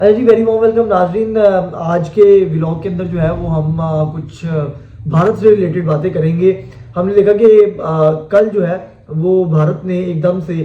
جی very warm welcome ناظرین. آج کے ولاگ کے اندر جو ہے وہ ہم کچھ بھارت سے ریلیٹڈ باتیں کریں گے. ہم نے دیکھا کہ کل جو ہے وہ بھارت نے ایک دم سے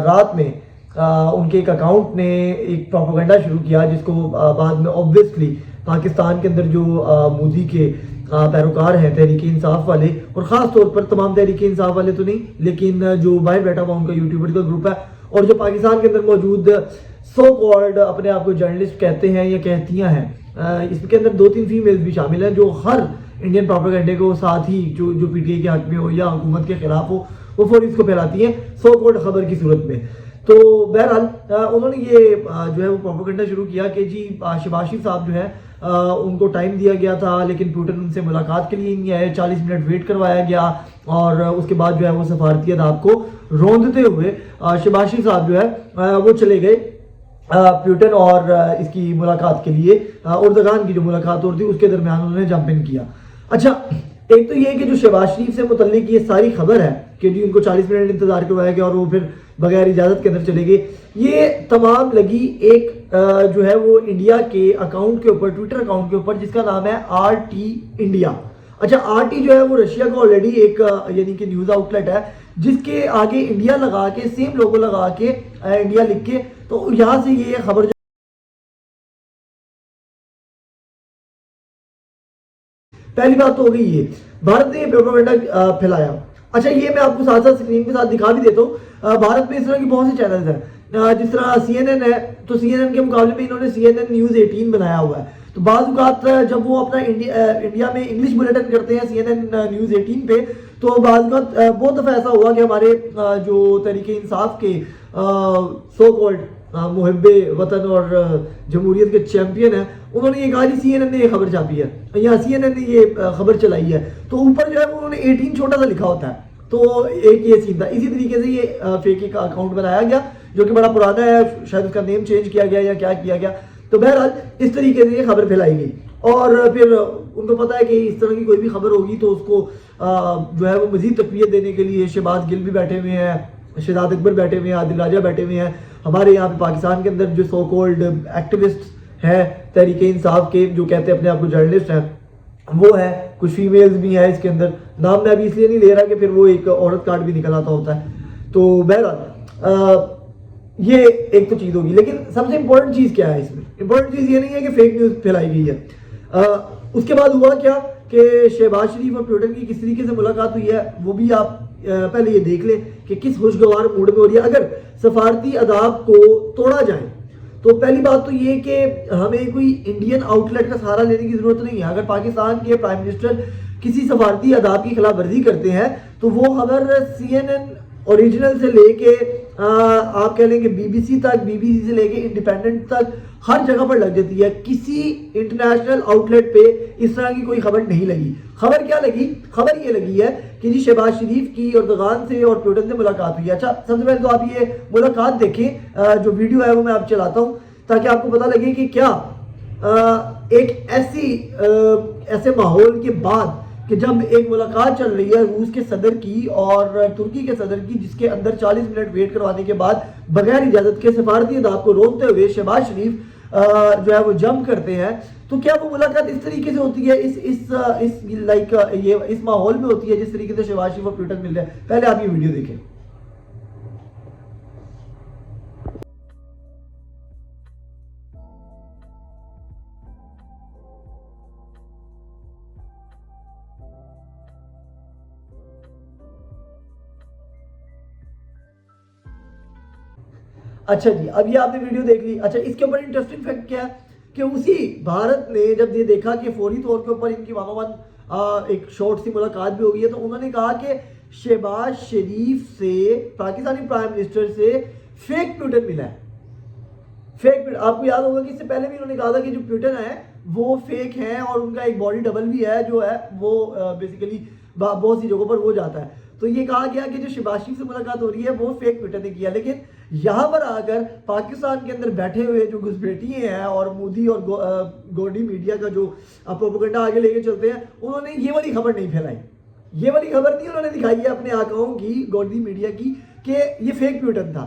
رات میں ان کے ایک اکاؤنٹ نے ایک پروپیگنڈا شروع کیا جس کو بعد میں اوبویسلی پاکستان کے اندر جو مودی کے پیروکار ہیں تحریک انصاف والے، اور خاص طور پر تمام تحریک انصاف والے تو نہیں لیکن جو باہر بیٹھا ہوا ان کا یوٹیوبر کا گروپ ہے اور جو پاکستان کے اندر موجود سو کالڈ اپنے آپ کو جرنلسٹ کہتے ہیں یا کہتیاں ہیں، اس کے اندر 2-3 فیمیلز بھی شامل ہیں جو ہر انڈین پروپیگنڈے کو ساتھ ہی جو پی ٹی آئی کے حق میں ہو یا حکومت کے خلاف ہو وہ فوری اس کو پھیلاتی ہیں سو کالڈ خبر کی صورت میں. تو بہرحال انہوں نے یہ جو ہے وہ پروپیگنڈا شروع کیا کہ جی شہباز شریف صاحب جو ہے ان کو ٹائم دیا گیا تھا لیکن پوٹن ان سے ملاقات کے لیے نہیں آئے، 40 منٹ ویٹ کروایا گیا اور اس کے بعد جو ہے وہ سفارتی آداب کو روندتے ہوئے شہباز شریف صاحب جو ہے وہ چلے گئے پیوٹن اور اس کی ملاقات کے لیے. اردگان کی جو ملاقات ہوتی اس کے درمیان انہوں نے جمپ ان کیا. اچھا، ایک تو یہ کہ جو شہباز شریف سے متعلق یہ ساری خبر ہے کہ جی ان کو 40 منٹ انتظار کروایا گیا اور وہ پھر بغیر اجازت کے اندر چلے گئے، یہ تمام لگی ایک جو ہے وہ انڈیا کے اکاؤنٹ کے اوپر، ٹویٹر اکاؤنٹ کے اوپر جس کا نام ہے RT انڈیا. اچھا، RT جو ہے وہ رشیا کا آلریڈی ایک یعنی کہ نیوز آؤٹ لیٹ ہے جس کے آگے انڈیا لگا کے سیم لوگو لگا کے انڈیا لکھ کے، تو یہاں سے یہ خبر پہلی بات تو ہو گئی یہ بھارت نے یہ پروپیگنڈا پھیلایا. اچھا، یہ میں آپ کو ساتھ ساتھ اسکرین کے ساتھ دکھا بھی دیتا ہوں. بھارت میں اس طرح کی بہت سے چینلز ہیں جس طرح CNN ہے، تو CNN کے مقابلے میں انہوں نے CNN نیوز 18 بنایا ہوا ہے. تو بعض اوقات جب وہ اپنا انڈیا میں انگلش بلیٹن کرتے ہیں CNN نیوز 18 پہ، تو بعض اوقات بہت دفعہ ایسا ہوا کہ ہمارے جو تحریک انصاف کے سو کالڈ محب وطن اور جمہوریت کے چیمپئن ہیں، انہوں نے یہ کہا جی CNN نے یہ خبر چھاپی ہے یا CNN نے یہ خبر چلائی ہے، تو اوپر جو ہے انہوں نے 18 چھوٹا سا لکھا ہوتا ہے. تو ایک یہ سین تھا. اسی طریقے سے یہ فیک ایک اکاؤنٹ بنایا گیا جو کہ بڑا پرانا ہے، شاید اس کا نیم چینج کیا گیا یا کیا کیا گیا. تو بہرحال اس طریقے سے یہ خبر پھیلائی گئی اور پھر ان کو پتا ہے کہ اس طرح کی کوئی بھی خبر ہوگی تو اس کو جو ہے وہ مزید تقویت دینے کے لیے شہباز گل بھی بیٹھے ہوئے ہیں، شہزاد اکبر بیٹھے ہوئے ہیں، عادل راجہ بیٹھے ہوئے ہیں، ہمارے یہاں پہ پاکستان کے اندر جو سو کولڈ ایکٹیوسٹ ہیں تحریک انصاف کے جو کہتے ہیں اپنے آپ کو جرنلسٹ ہیں وہ ہے، کچھ فیمیلز بھی ہیں اس کے اندر. نام میں ابھی اس لیے نہیں لے رہا کہ پھر وہ ایک عورت کارڈ بھی نکل آتا ہوتا ہے. تو بہرحال یہ ایک تو چیز ہوگی، لیکن سب سے امپورٹنٹ چیز کیا ہے اس میں؟ امپورٹنٹ چیز یہ نہیں ہے کہ فیک نیوز پھیلائی گئی ہے. اس کے بعد ہوا کیا کہ شہباز شریف اور پیوٹن کی کس طریقے سے ملاقات ہوئی ہے وہ بھی آپ پہلے یہ دیکھ لیں کہ کس خوشگوار موڈ میں ہو رہی ہے. اگر سفارتی آداب کو توڑا جائے تو پہلی بات تو یہ کہ ہمیں کوئی انڈین آؤٹ لیٹ کا سہارا لینے کی ضرورت نہیں ہے. اگر پاکستان کے پرائم منسٹر کسی سفارتی آداب کی خلاف ورزی کرتے ہیں تو وہ خبر CNN اوریجنل سے لے کے آپ کہہ لیں کہ BBC تک، BBC سے لے کے انڈیپینڈنٹ تک ہر جگہ پر لگ جاتی ہے. کسی انٹرنیشنل آؤٹ لیٹ پہ اس طرح کی کوئی خبر نہیں لگی. خبر کیا لگی؟ خبر یہ لگی ہے کہ جی شہباز شریف کی اردگان سے اور پیوٹن سے ملاقات ہوئی ہے. اچھا، سب سے پہلے تو آپ یہ ملاقات دیکھیں، جو ویڈیو ہے وہ میں آپ چلاتا ہوں تاکہ آپ کو پتہ لگے کہ کیا ایک ایسے ماحول کے بعد کہ جب ایک ملاقات چل رہی ہے روس کے صدر کی اور ترکی کے صدر کی جس کے اندر 40 منٹ ویٹ کروانے کے بعد بغیر اجازت کے سفارتی آداب کو روکتے ہوئے شہباز شریف جو ہے وہ جمپ کرتے ہیں، تو کیا وہ ملاقات اس طریقے سے ہوتی ہے اس ماحول میں ہوتی ہے جس طریقے سے شہباز شریف اور پیوٹن مل رہے ہیں؟ پہلے آپ یہ ویڈیو دیکھیں. اچھا جی، اب یہ آپ نے ویڈیو دیکھ لی. اچھا، اس کے اوپر انٹرسٹنگ فیکٹ کیا ہے کہ اسی بھارت نے جب یہ دیکھا کہ فوری طور کے اوپر ان کی ایک شارٹ سی ملاقات بھی ہو گئی ہے تو انہوں نے کہا کہ شہباز شریف سے پاکستانی پرائم منسٹر سے فیک پیوٹن ملا ہے. فیک پیوٹن آپ کو یاد ہوگا کہ اس سے پہلے بھی انہوں نے کہا تھا کہ جو پیوٹن ہے وہ فیک ہیں اور ان کا ایک باڈی ڈبل بھی ہے جو ہے وہ بیسیکلی بہت سی جگہوں پر وہ جاتا ہے. تو یہ کہا گیا کہ جو شہباز شریف سے ملاقات ہو رہی ہے وہ فیک پیوٹن نے کیا. لیکن یہاں پر آ کر پاکستان کے اندر بیٹھے ہوئے جو گھسپیٹی ہیں اور مودی اور گوڈی میڈیا کا جو پروپیگنڈا آگے لے کے چلتے ہیں انہوں نے یہ والی خبر نہیں پھیلائی. یہ والی خبر نہیں انہوں نے دکھائی ہے اپنے آقاؤں کی، گوڈی میڈیا کی، کہ یہ فیک پیوٹن تھا.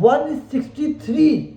163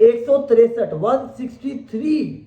163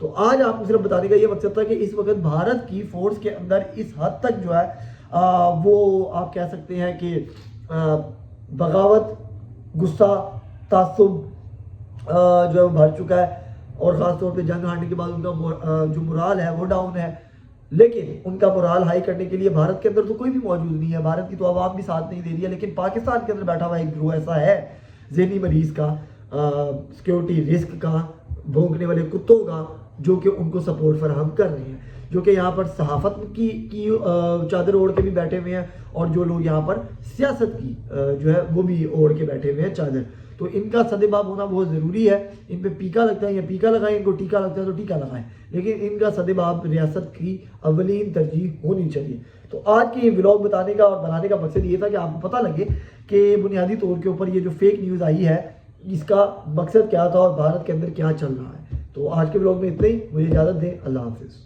تو آج آپ کو صرف بتانے کا یہ مقصد تھا کہ اس وقت بھارت کی فورس کے اندر اس حد تک جو ہے وہ آپ کہہ سکتے ہیں کہ بغاوت، غصہ، تعصب جو ہے وہ بھر چکا ہے، اور خاص طور پہ جنگ ہارنے کے بعد ان کا جو morale ہے وہ ڈاؤن ہے. لیکن ان کا morale ہائی کرنے کے لیے بھارت کے اندر تو کوئی بھی موجود نہیں ہے، بھارت کی تو عوام بھی ساتھ نہیں دے رہی ہے، لیکن پاکستان کے اندر بیٹھا ہوا ایک گروہ ایسا ہے ذہنی مریض کا، سیکیورٹی رسک کا، بھونکنے والے کتوں کا، جو کہ ان کو سپورٹ فراہم کر رہے ہیں، جو کہ یہاں پر صحافت کی چادر اوڑھ کے بھی بیٹھے ہوئے ہیں، اور جو لوگ یہاں پر سیاست کی جو ہے وہ بھی اوڑھ کے بیٹھے ہوئے ہیں چادر. تو ان کا سدباب ہونا بہت ضروری ہے. ان پہ پیکا لگتا ہے یا پیکا لگائیں، ان کو ٹیکا لگتا ہے تو ٹیکا لگائیں، لیکن ان کا سدباب ریاست کی اولین ترجیح ہونی چاہیے. تو آج کے یہ ولاگ بتانے کا اور بنانے کا مقصد یہ تھا کہ آپ کو پتہ لگے کہ بنیادی طور کے اوپر یہ جو فیک نیوز آئی ہے اس کا مقصد کیا تھا اور بھارت کے اندر کیا چل رہا ہے. تو آج کے ولاگ میں اتنا ہی. مجھے اجازت دیں. اللہ حافظ.